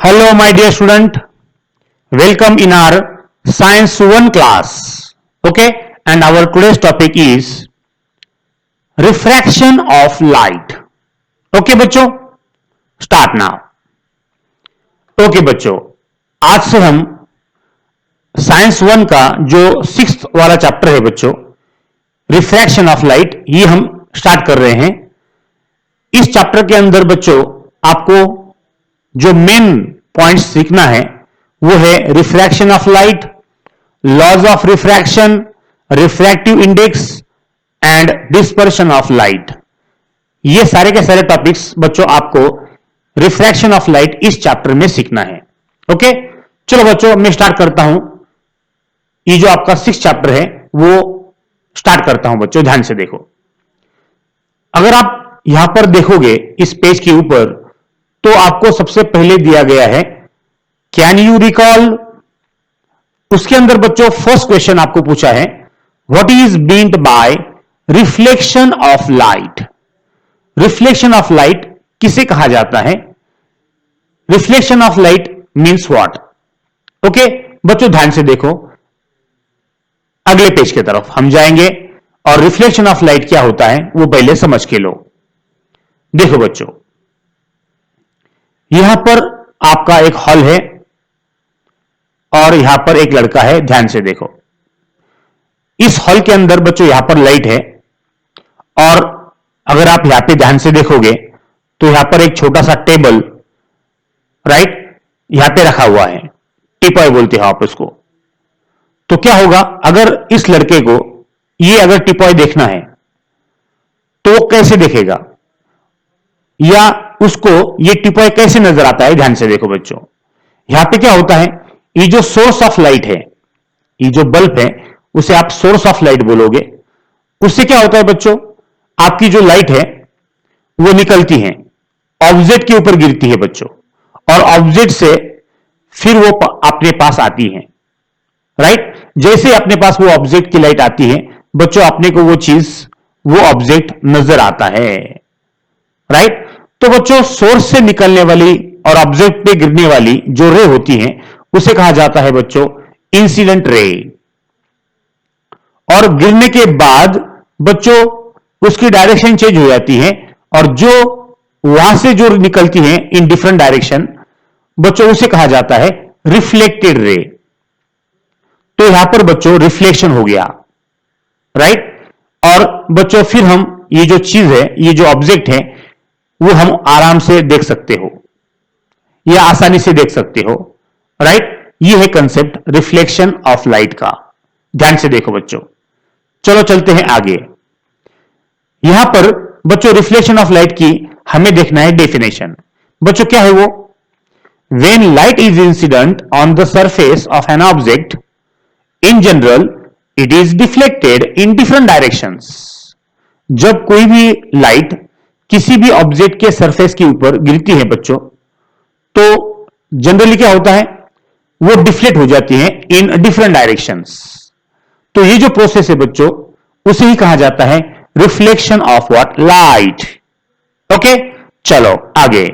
Hello, my dear student. Welcome in our Science 1 class. Okay, and our today's topic is refraction of light. Okay, बच्चों, start now. Okay, बच्चों, आज से हम science 1 का जो 6th वाला चैप्टर है बच्चों, रिफ्रैक्शन ऑफ लाइट, ये हम स्टार्ट कर रहे हैं. इस चैप्टर के अंदर बच्चों आपको जो मेन पॉइंट्स सीखना है वो है refraction of light, laws of refraction, refractive index and dispersion of light. ये सारे के सारे टॉपिक्स बच्चों आपको रिफ्रैक्शन ऑफ लाइट इस चैप्टर में सीखना है. ओके, चलो बच्चों मैं स्टार्ट करता हूं. ये जो आपका 6th चैप्टर है वो स्टार्ट करता हूं बच्चों, ध्यान से देखो. अगर आप यहां पर देखोगे इस पेज के ऊपर तो आपको सबसे पहले दिया गया है कैन यू रिकॉल. उसके अंदर बच्चों फर्स्ट क्वेश्चन आपको पूछा है what is meant by reflection of light. Reflection of light किसे कहा जाता है? Reflection of light means what. Okay बच्चों ध्यान से देखो, अगले पेज की तरफ हम जाएंगे और रिफ्लेक्शन ऑफ लाइट क्या होता है वो पहले समझ के लो. देखो बच्चों, यहां पर आपका एक हॉल है और यहां पर एक लड़का है. ध्यान से देखो, इस हॉल के अंदर बच्चों यहां पर लाइट है और अगर आप यहां पे ध्यान से देखोगे तो यहां पर एक छोटा सा टेबल राइट यहां पे रखा हुआ है, टिपॉय बोलते हैं आप उसको. तो क्या होगा, अगर इस लड़के को ये अगर टिपॉय देखना है तो वो कैसे देखेगा, या उसको ये टिपॉय कैसे नजर आता है? ध्यान से देखो बच्चों, यहां पे क्या होता है, ये जो सोर्स ऑफ लाइट है, ये जो बल्ब है उसे आप सोर्स ऑफ लाइट बोलोगे. उससे क्या होता है बच्चों, आपकी जो लाइट है वो निकलती है, ऑब्जेक्ट के ऊपर गिरती है बच्चों, और ऑब्जेक्ट से फिर वो अपने पास आती है. राइट, जैसे अपने पास वो ऑब्जेक्ट की लाइट आती है बच्चों, अपने को वो चीज, वो ऑब्जेक्ट नजर आता है. राइट, तो बच्चों सोर्स से निकलने वाली और ऑब्जेक्ट पे गिरने वाली जो रे होती है उसे कहा जाता है बच्चों इंसिडेंट रे. और गिरने के बाद बच्चों उसकी डायरेक्शन चेंज हो जाती है और जो वहां से जो निकलती है इन डिफरेंट डायरेक्शन बच्चों उसे कहा जाता है रिफ्लेक्टेड रे. तो यहां पर बच्चों रिफ्लेक्शन हो गया. राइट, और बच्चों फिर हम ये जो चीज है, ये जो ऑब्जेक्ट है वो हम आराम से देख सकते हो या आसानी से देख सकते हो. राइट, ये है कंसेप्ट रिफ्लेक्शन ऑफ लाइट का. ध्यान से देखो बच्चों, चलो चलते हैं आगे. यहां पर बच्चों रिफ्लेक्शन ऑफ लाइट की हमें देखना है डेफिनेशन. बच्चों क्या है वो, when light is incident on the surface of an object in general it is deflected in different directions. जब कोई भी लाइट किसी भी ऑब्जेक्ट के सरफेस के ऊपर गिरती है बच्चों तो जनरली क्या होता है, वो डिफ्लेक्ट हो जाती है इन डिफरेंट डायरेक्शंस. तो ये जो प्रोसेस है बच्चों उसे ही कहा जाता है reflection of what, light. Okay चलो आगे.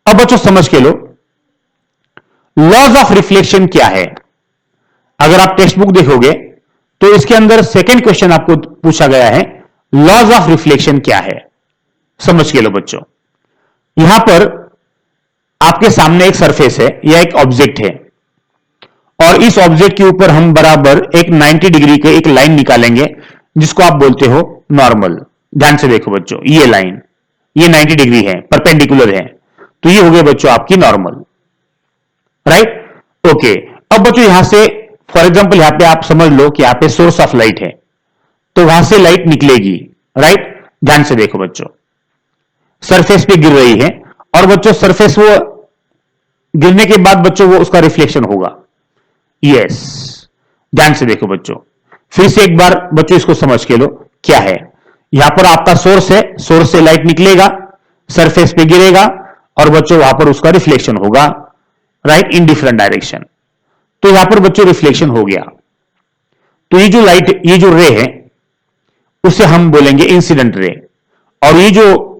अब बच्चों समझ के लो लॉज ऑफ रिफ्लेक्शन क्या है. अगर आप टेक्स्ट बुक देखोगे तो इसके अंदर सेकेंड क्वेश्चन आपको पूछा गया है लॉज ऑफ रिफ्लेक्शन क्या है. समझ के लो बच्चों, यहां पर आपके सामने एक सरफेस है या एक ऑब्जेक्ट है और इस ऑब्जेक्ट के ऊपर हम बराबर एक 90 डिग्री के एक लाइन निकालेंगे जिसको आप बोलते हो नॉर्मल. ध्यान से देखो बच्चों, ये लाइन ये 90 डिग्री है, परपेंडिकुलर है, तो ये हो गए बच्चों आपकी नॉर्मल. Right, okay. अब बच्चों यहां से फॉर एग्जांपल यहां पे आप समझ लो कि यहां पे सोर्स ऑफ लाइट है तो वहां से लाइट निकलेगी. राइट, ध्यान से देखो बच्चों, सरफेस पे गिर रही है और बच्चों सरफेस वो गिरने के बाद बच्चों वो उसका रिफ्लेक्शन होगा. यस, ध्यान से देखो बच्चों, फिर से एक बार बच्चों इसको समझ के लो क्या है. यहां पर आपका सोर्स है, सोर्स से लाइट निकलेगा, सरफेस पे गिरेगा और बच्चों वहां पर उसका रिफ्लेक्शन होगा. Right, in different direction. तो यहां पर बच्चों रिफ्लेक्शन हो गया. तो ये जो लाइट, ये जो रे है उसे हम बोलेंगे इंसिडेंट रे, और ये जो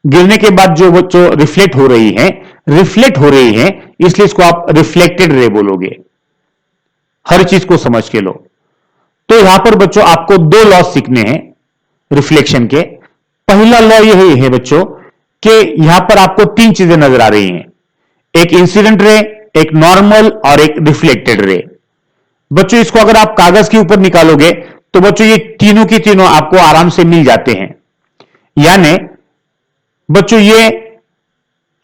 गिरने के बाद जो बच्चों रिफ्लेक्ट हो रही है रिफ्लेक्ट हो रही है, इसलिए इसको आप रिफ्लेक्टेड रे बोलोगे। हर चीज को समझ के लो। तो यहां पर बच्चों आपको दो लॉ सीखने हैं रिफ्लेक्शन के। पहला लॉ यही है बच्चों कि यहां पर आपको तीन चीजें नजर आ रही हैं, एक इंसिडेंट रे, एक नॉर्मल और एक रिफ्लेक्टेड रे। बच्चों इसको अगर आप कागज के ऊपर निकालोगे तो बच्चों ये तीनों की तीनों आपको आराम से मिल जाते हैं। यानी बच्चों ये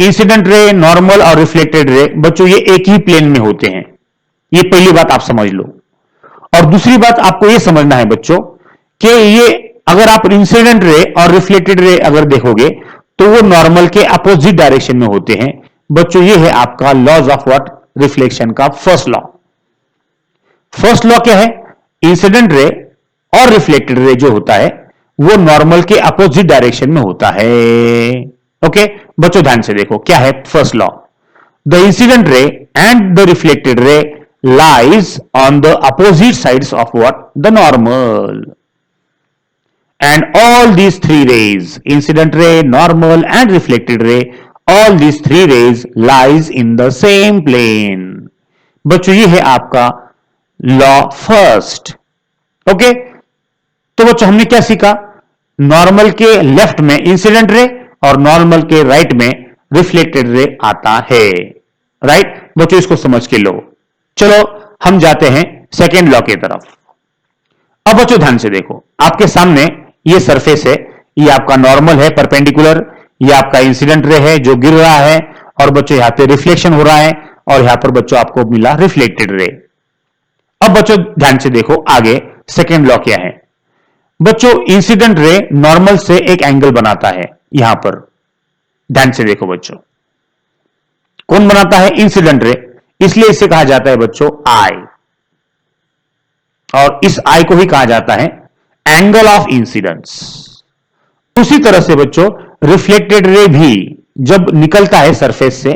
इंसिडेंट रे, नॉर्मल और रिफ्लेक्टेड रे बच्चों ये एक ही प्लेन में होते हैं। ये पहली बात आप समझ लो। और दूसरी बात आपको ये समझना है बच्चों कि ये अगर आप इंसिडेंट रे और रिफ्लेक्टेड रे अगर देखोगे तो वो नॉर्मल के अपोजिट डायरेक्शन में होते हैं। बच्चों ये है आपका लॉज ऑफ व्हाट, रिफ्लेक्शन का फर्स्ट लॉ। फर्स्ट लॉ क्या है? इंसिडेंट रे और रिफ्लेक्टेड रे जो होता है वो नॉर्मल के अपोजिट डायरेक्शन में होता है। ओके बच्चों ध्यान से देखो क्या है first law. The incident ray and the reflected ray lies on the opposite sides of what? The normal. And all these three rays, incident ray, normal and reflected ray, all these three rays lies in the same plane. बच्चों ये है आपका law first. Okay तो बच्चों हमने क्या सीखा? Normal के लेफ्ट में इंसिडेंट रे और नॉर्मल के राइट में रिफ्लेक्टेड रे आता है। राइट बच्चों इसको समझ के लो। चलो हम जाते हैं सेकेंड लॉ की तरफ। अब बच्चों ध्यान से देखो, आपके सामने ये सरफेस है, ये आपका नॉर्मल है परपेंडिकुलर, ये आपका इंसिडेंट रे है जो गिर रहा है, और बच्चों यहां पे रिफ्लेक्शन हो रहा है, और यहां पर बच्चों आपको मिला रिफ्लेक्टेड रे। अब बच्चों ध्यान से देखो आगे सेकेंड लॉ क्या है। बच्चों इंसिडेंट रे नॉर्मल से एक एंगल बनाता है। यहां पर ध्यान से देखो बच्चों, कौन बनाता है? Incident ray. इसलिए इसे कहा जाता है बच्चों आई, और इस आई को ही कहा जाता है एंगल ऑफ इंसिडेंस। उसी तरह से बच्चों रिफ्लेक्टेड रे भी जब निकलता है सरफेस से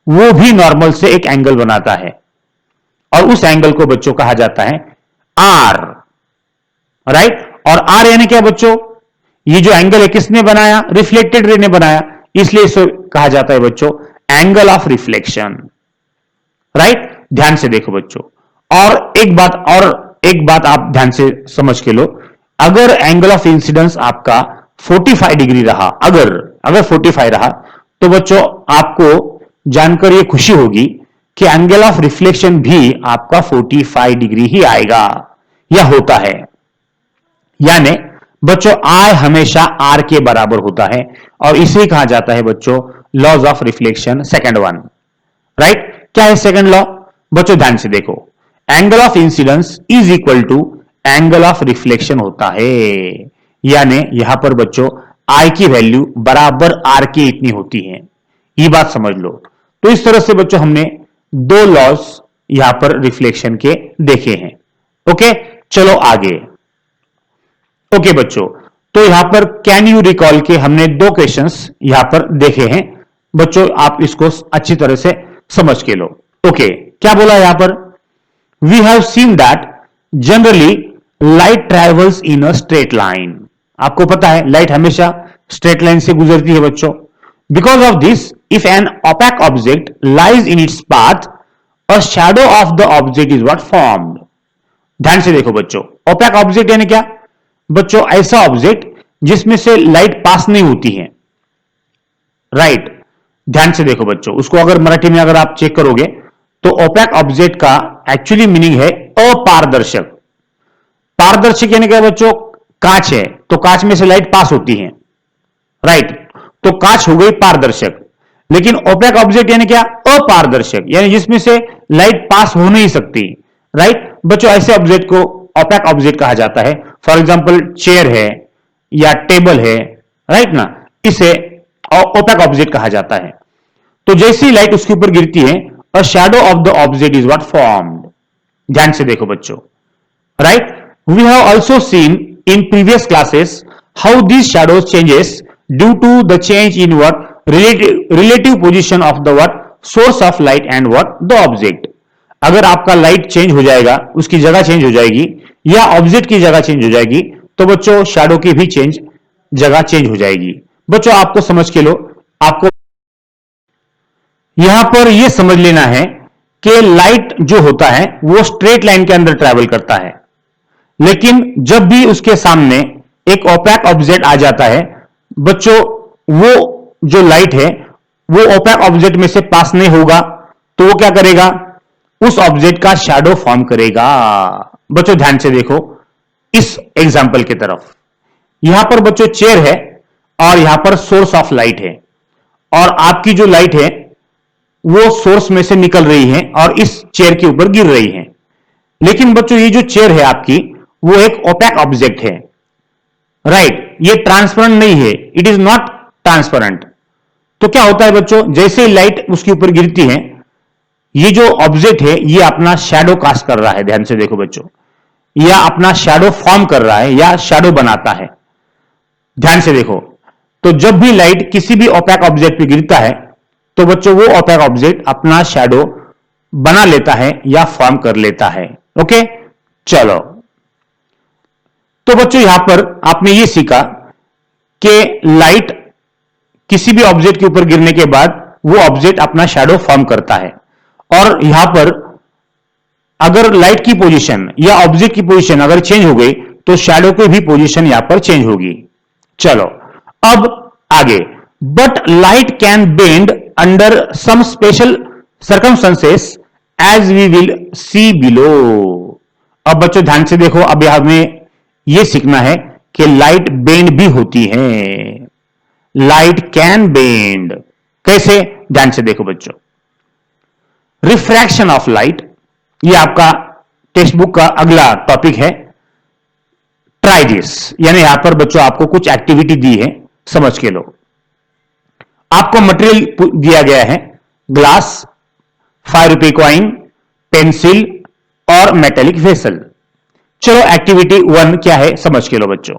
वो भी नॉर्मल से एक एंगल बनाता है, और उस एंगल को बच्चों कहा जाता है आर। राइट, और आर यानी क्या बच्चों? ये जो एंगल है किसने बनाया? रिफ्लेक्टेड रे ने बनाया, इसलिए इसे कहा जाता है बच्चों एंगल ऑफ रिफ्लेक्शन। राइट ध्यान से देखो बच्चों, और एक बात आप ध्यान से समझ के लो। अगर एंगल ऑफ इंसिडेंस आपका 45 डिग्री रहा, अगर 45 रहा, तो बच्चों आपको जानकर ये खुशी होगी कि एंगल ऑफ रिफ्लेक्शन भी आपका 45 डिग्री ही आएगा या होता है। यानी बच्चों आई हमेशा आर के बराबर होता है, और इसे कहा जाता है बच्चों laws of reflection second one. Right, क्या है सेकंड लॉ? बच्चों ध्यान से देखो, angle of incidence is equal to angle of reflection होता है। यानी यहां पर बच्चों आई की वैल्यू बराबर आर के इतनी होती है, ये बात समझ लो। तो इस तरह से बच्चों हमने दो लॉज यहां पर रिफ्लेक्शन के देखे हैं। ओके चलो आगे। ओके बच्चों, तो यहां पर कैन यू रिकॉल के हमने दो क्वेश्चंस यहां पर देखे हैं। बच्चों आप इसको अच्छी तरह से समझ के लो। ओके क्या बोला यहां पर? We have seen that generally light travels in a straight line. आपको पता है लाइट हमेशा स्ट्रेट लाइन से गुजरती है बच्चों। Because of this if an opaque object lies in its path a shadow of the object is what formed. ध्यान से देखो बच्चों, ओपैक ऑब्जेक्ट यानी क्या बच्चों? ऐसा ऑब्जेक्ट जिसमें से लाइट पास नहीं होती है। राइट, ध्यान से देखो बच्चों, उसको अगर मराठी में अगर आप चेक करोगे तो ओपैक ऑब्जेक्ट का एक्चुअली मीनिंग है अपारदर्शक। पारदर्शक यानी क्या बच्चों? कांच है तो कांच में से लाइट पास होती है। राइट, तो कांच हो गई पारदर्शक। लेकिन ओपैक ऑब्जेक्ट यानी क्या? अपारदर्शक, यानी जिसमें से लाइट पास हो नहीं सकती। राइट बच्चों, ऐसे ऑब्जेक्ट को ओपैक ऑब्जेक्ट कहा जाता है। फॉर एग्जाम्पल चेयर है या टेबल है, राइट ना, इसे ओपैक ऑब्जेक्ट कहा जाता है। तो जैसी लाइट उसके ऊपर गिरती है a shadow of the object is what formed. ध्यान से देखो बच्चों। Right, we have also seen in previous classes how these shadows changes due to the change in what relative position of the what source of light and what the object. अगर आपका light change हो जाएगा, उसकी जगह change हो जाएगी, या object की जगह चेंज हो जाएगी, तो बच्चों शैडो की भी जगह चेंज हो जाएगी। बच्चों आपको समझ के लो, आपको यहां पर यह समझ लेना है कि लाइट जो होता है वो स्ट्रेट लाइन के अंदर ट्रैवल करता है, लेकिन जब भी उसके सामने एक ओपैक ऑब्जेक्ट आ जाता है बच्चों, वो जो लाइट है वो ओपैक ऑब्जेक्ट में से पास नहीं होगा, तो वो क्या करेगा, उस ऑब्जेक्ट का शैडो फॉर्म करेगा। बच्चों ध्यान से देखो इस एग्जाम्पल की तरफ, यहां पर बच्चों चेयर है और यहां पर सोर्स ऑफ लाइट है, और आपकी जो लाइट है वो सोर्स में से निकल रही है और इस चेयर के ऊपर गिर रही है। लेकिन बच्चों ये जो चेयर है आपकी वो एक ओपैक ऑब्जेक्ट है, राइट, ये ट्रांसपेरेंट नहीं है, इट इज नॉट ट्रांसपेरेंट। तो क्या होता है बच्चों, जैसे लाइट उसके ऊपर गिरती है ये जो ऑब्जेक्ट है ये अपना शैडो कास्ट कर रहा है, ध्यान से देखो बच्चों, या अपना शैडो फॉर्म कर रहा है या शैडो बनाता है। ध्यान से देखो, तो जब भी लाइट किसी भी ओपैक ऑब्जेक्ट पे गिरता है तो बच्चों वो ओपैक ऑब्जेक्ट अपना शैडो बना लेता है या फॉर्म कर लेता है। ओके, चलो, तो बच्चों यहां पर आपने ये सीखा कि लाइट किसी भी ऑब्जेक्ट के ऊपर गिरने के बाद वो ऑब्जेक्ट अपना शैडो फॉर्म करता है, और यहां पर अगर लाइट की पोजीशन या ऑब्जेक्ट की पोजीशन अगर चेंज हो गई तो शैडो की भी पोजीशन यहां पर चेंज होगी। चलो अब आगे, but light can bend under some special circumstances as we will see below. अब बच्चों ध्यान से देखो, अब हमें यह सीखना है कि लाइट बेंड भी होती है, लाइट कैन बेंड, कैसे, ध्यान से देखो बच्चों। रिफ्रैक्शन ऑफ लाइट, ये आपका टेक्स्ट बुक का अगला टॉपिक है। ट्राई दिस, यानी यहां पर बच्चों आपको कुछ एक्टिविटी दी है, समझ के लो। आपको मटेरियल दिया गया है, ग्लास, ₹5 कॉइन, पेंसिल और मेटेलिक वेसल। चलो एक्टिविटी 1 क्या है समझ के लो बच्चों।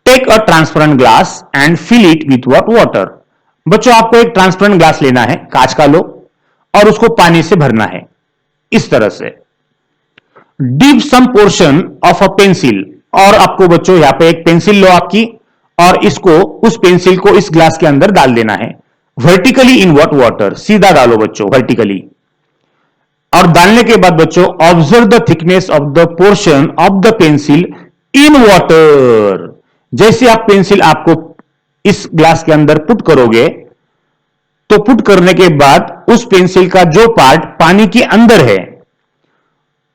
Take a transparent glass and fill it with water. बच्चों आपको एक ट्रांसपेरेंट ग्लास लेना है, कांच का लो, और उसको पानी से भरना है इस तरह से। Dip some portion of a pencil, और आपको बच्चों यहां पे एक पेंसिल लो आपकी, और इसको, उस पेंसिल को इस ग्लास के अंदर डाल देना है वर्टिकली इन वाटर, सीधा डालो बच्चों वर्टिकली। और डालने के बाद बच्चों observe the thickness of the portion of the pencil in water. जैसे आप पेंसिल आपको इस ग्लास के अंदर पुट करोगे, तो पुट करने के बाद उस पेंसिल का जो पार्ट पानी के अंदर है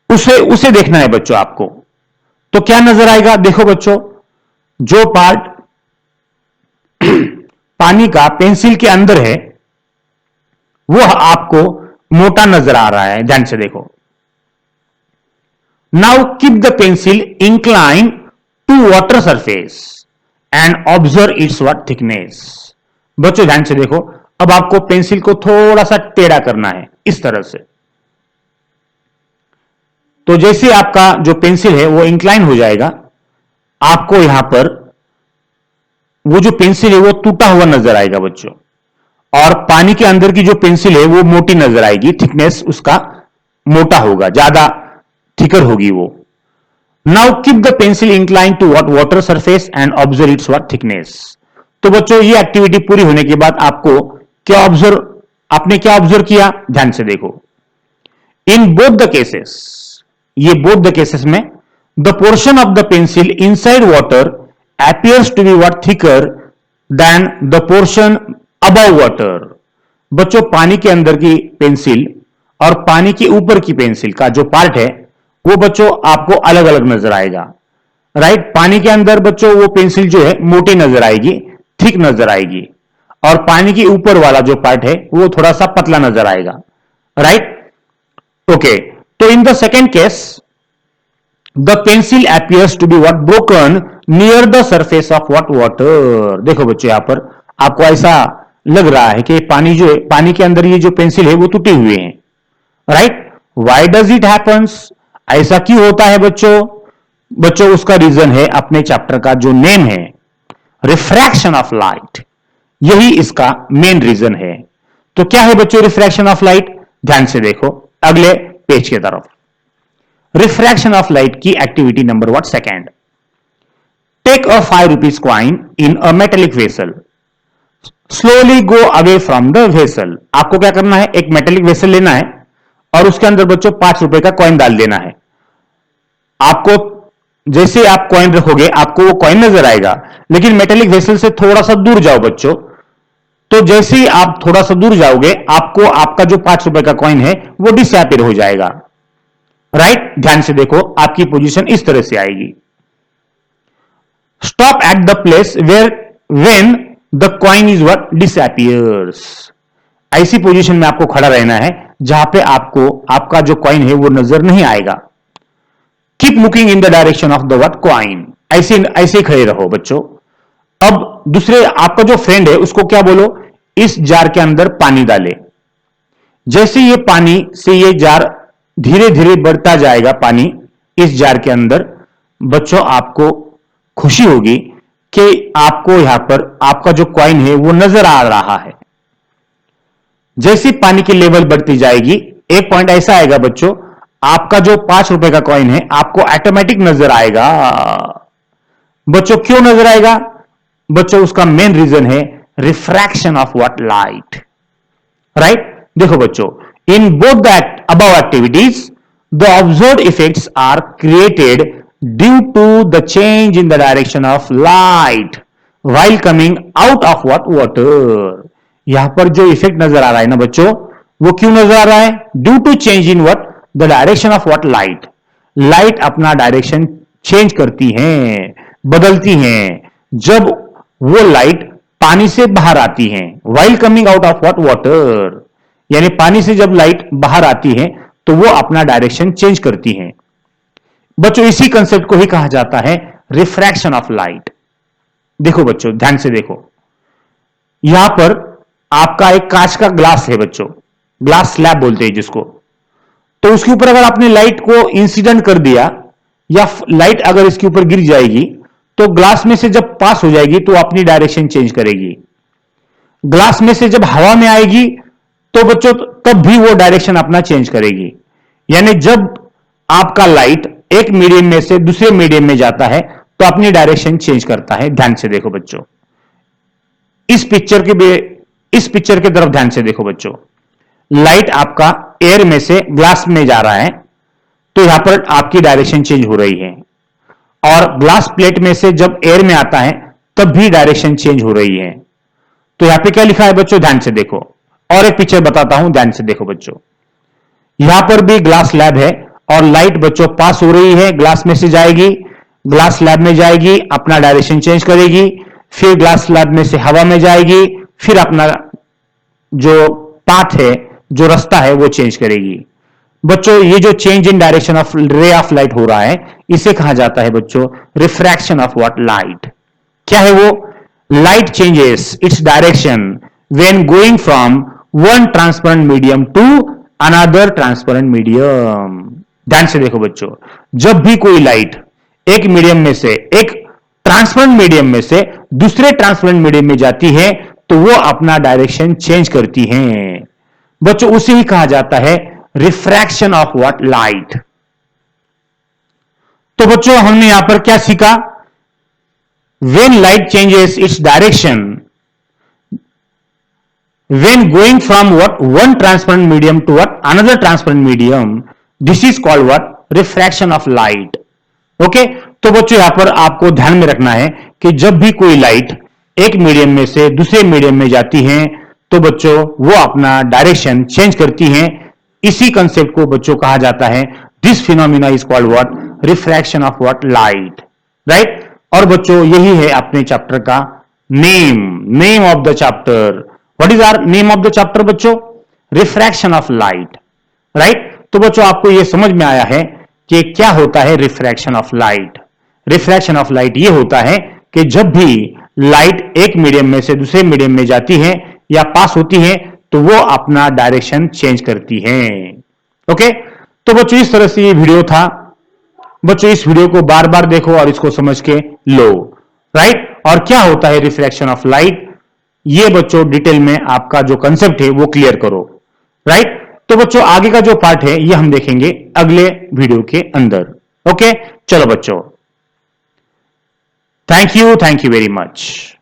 उसे देखना है बच्चों आपको। तो क्या नजर आएगा, देखो बच्चों, जो पार्ट पानी का पेंसिल के अंदर है वो आपको मोटा नजर आ रहा है, ध्यान से देखो। Now keep the pencil incline to water surface and observe its what thickness. बच्चों ध्यान से देखो, अब आपको पेंसिल को थोड़ा सा टेढ़ा करना है इस तरह से। तो जैसे आपका जो पेंसिल है वो इंक्लाइन हो जाएगा, आपको यहां पर वो जो पेंसिल है वो टूटा हुआ नजर आएगा बच्चों, और पानी के अंदर की जो पेंसिल है वो मोटी नजर आएगी, थिकनेस उसका मोटा होगा, ज्यादा थिकर होगी वो। Now keep the pencil incline to water surface and observe its what thickness. तो बच्चों ये एक्टिविटी पूरी होने के बाद आपको क्या ऑब्जर्व, आपने क्या ऑब्जर्व किया, ध्यान से देखो। इन बोथ द केसेस, ये बोथ द केसेस में the portion of the pencil inside water appears to be what thicker than the portion above water। बच्चों पानी के अंदर की पेंसिल और पानी के ऊपर की पेंसिल का जो पार्ट है वो बच्चों आपको अलग अलग नजर आएगा, राइट। पानी के अंदर बच्चों वो पेंसिल जो है मोटी नजर आएगी, थिक नजर आएगी, और पानी के ऊपर वाला जो पार्ट है वो थोड़ा सा पतला नजर आएगा, राइट। ओके, तो in the second case the pencil appears to be what broken near the surface of what water। देखो बच्चों यहां पर आपको ऐसा लग रहा है कि पानी जो है, पानी के अंदर ये जो पेंसिल है वो टूटे हुए हैं, right. Why does it happens, ऐसा क्यों होता है बच्चों। बच्चों उसका रीजन है अपने चैप्टर का जो नेम है, रिफ्रैक्शन ऑफ लाइट, यही इसका मेन रीजन है। तो क्या है बच्चों रिफ्रैक्शन ऑफ लाइट, ध्यान से देखो अगले पेज की तरफ। रिफ्रैक्शन ऑफ लाइट की activity number what second. Take a ₹5 coin in a metallic vessel. Slowly go away from the vessel. आपको क्या करना है, एक मेटेलिक वेसल लेना है और उसके अंदर बच्चों 5 रुपए का कॉइन डाल देना है। आपको जैसे आप कॉइन रखोगे आपको वो कॉइन नजर आएगा, लेकिन मेटेलिक वेसल से थोड़ा सा दूर जाओ बच्चों, तो जैसे ही आप थोड़ा सा दूर जाओगे आपको आपका जो 5 रुपए का कॉइन है वो डिसअपीयर हो जाएगा। राइट, ध्यान से देखो, आपकी पोजीशन इस तरह से आएगी। Stop at the place where when the coin is what disappears. ऐसी पोजीशन में आपको खड़ा रहना है जहां पे आपको आपका जो कॉइन है वो नजर नहीं आएगा। Keep looking in the direction of the what coin. ऐसे ऐसे खड़े रहो बच्चों। अब दूसरे आपका जो फ्रेंड है उसको क्या बोलो, इस जार के अंदर पानी डाले। जैसे ये पानी से ये जार धीरे धीरे बढ़ता जाएगा पानी इस जार के अंदर, बच्चों आपको खुशी होगी कि आपको यहां पर आपका जो कॉइन है वो नजर आ रहा है। जैसे पानी की लेवल बढ़ती जाएगी एक पॉइंट ऐसा आएगा बच्चों, आपका जो 5 रुपए का कॉइन है आपको ऑटोमेटिक नजर आएगा। बच्चों क्यों नजर आएगा बच्चों, उसका मेन रीजन है refraction of what light. Right, देखो बच्चों, in both that above activities the observed effects are created due to the change in the direction of light while coming out of what water. यहां पर जो effect नजर आ रहा है ना बच्चों, वो क्यों नजर आ रहा है, due to change in what the direction of what light. Light अपना डायरेक्शन चेंज करती हैं, बदलती हैं जब वो लाइट पानी से बाहर आती है। While coming out of what water, यानी पानी से जब लाइट बाहर आती है तो वो अपना डायरेक्शन चेंज करती है। बच्चों इसी कंसेप्ट को ही कहा जाता है रिफ्रैक्शन ऑफ लाइट। देखो बच्चों ध्यान से देखो, यहां पर आपका एक कांच का ग्लास है बच्चों, ग्लास स्लैब बोलते हैं जिसको। तो उसके ऊपर अगर आपने लाइट को इंसिडेंट कर दिया या लाइट अगर इसके ऊपर गिर जाएगी तो ग्लास में से जब पास हो जाएगी तो अपनी डायरेक्शन चेंज करेगी। ग्लास में से जब हवा में आएगी तो बच्चों तब भी वो डायरेक्शन अपना चेंज करेगी। यानी जब आपका लाइट एक मीडियम में से दूसरे मीडियम में जाता है तो अपनी डायरेक्शन चेंज करता है। ध्यान से देखो बच्चों, इस पिक्चर की तरफ ध्यान से देखो बच्चों। लाइट आपका एयर में से ग्लास में जा रहा है तो यहां पर आपकी डायरेक्शन चेंज हो रही है, और ग्लास प्लेट में से जब एयर में आता है तब भी डायरेक्शन चेंज हो रही है। तो यहां पे क्या लिखा है बच्चों, ध्यान से देखो। और एक पिक्चर बताता हूं, ध्यान से देखो बच्चों। यहां पर भी ग्लास स्लैब है और लाइट बच्चों पास हो रही है, ग्लास में से जाएगी, ग्लास स्लैब में जाएगी, अपना डायरेक्शन चेंज करेगी, फिर ग्लास स्लैब में से हवा में जाएगी, फिर अपना जो पाथ है, जो रास्ता है वो चेंज करेगी। बच्चों ये जो change in direction of ray of light हो रहा है इसे कहा जाता है बच्चों रिफ्रैक्शन ऑफ व्हाट लाइट। क्या है वो, light changes its direction when going from one transparent medium to another transparent medium. ध्यान से देखो बच्चों, जब भी कोई लाइट एक मीडियम में से, एक ट्रांसपेरेंट मीडियम में से दूसरे ट्रांसपेरेंट मीडियम में जाती है तो वो अपना डायरेक्शन चेंज करती हैं। बच्चों उसे ही कहा जाता है रिफ्रैक्शन ऑफ व्हाट लाइट। तो बच्चों हमने यहां पर क्या सीखा, when light changes its direction when going from what one transparent medium to what another transparent medium, this is called what refraction of light. Okay, तो बच्चों यहां पर आपको ध्यान में रखना है कि जब भी कोई लाइट एक मीडियम में से दूसरे मीडियम में जाती है तो बच्चों वो अपना डायरेक्शन चेंज करती हैं। इसी कंसेप्ट को बच्चों कहा जाता है this phenomena is called what refraction of what light. Right, और बच्चों यही है अपने चैप्टर का name of the chapter. What is our name of the chapter बच्चों, रिफ्रैक्शन ऑफ लाइट। राइट, तो बच्चों आपको यह समझ में आया है कि क्या होता है refraction of light. Refraction of light ये होता है कि जब भी लाइट एक मीडियम में से दूसरे मीडियम में जाती है या पास होती है तो वो अपना डायरेक्शन चेंज करती है। ओके, तो बच्चों इस तरह से ये वीडियो था। बच्चों इस वीडियो को बार बार देखो और इसको समझ के लो। राइट, और क्या होता है रिफ्रैक्शन ऑफ लाइट, ये बच्चों डिटेल में आपका जो कंसेप्ट है वो क्लियर करो। राइट, तो बच्चों आगे का जो पार्ट है ये हम देखेंगे अगले वीडियो के अंदर। ओके, चलो बच्चों, थैंक यू वेरी मच।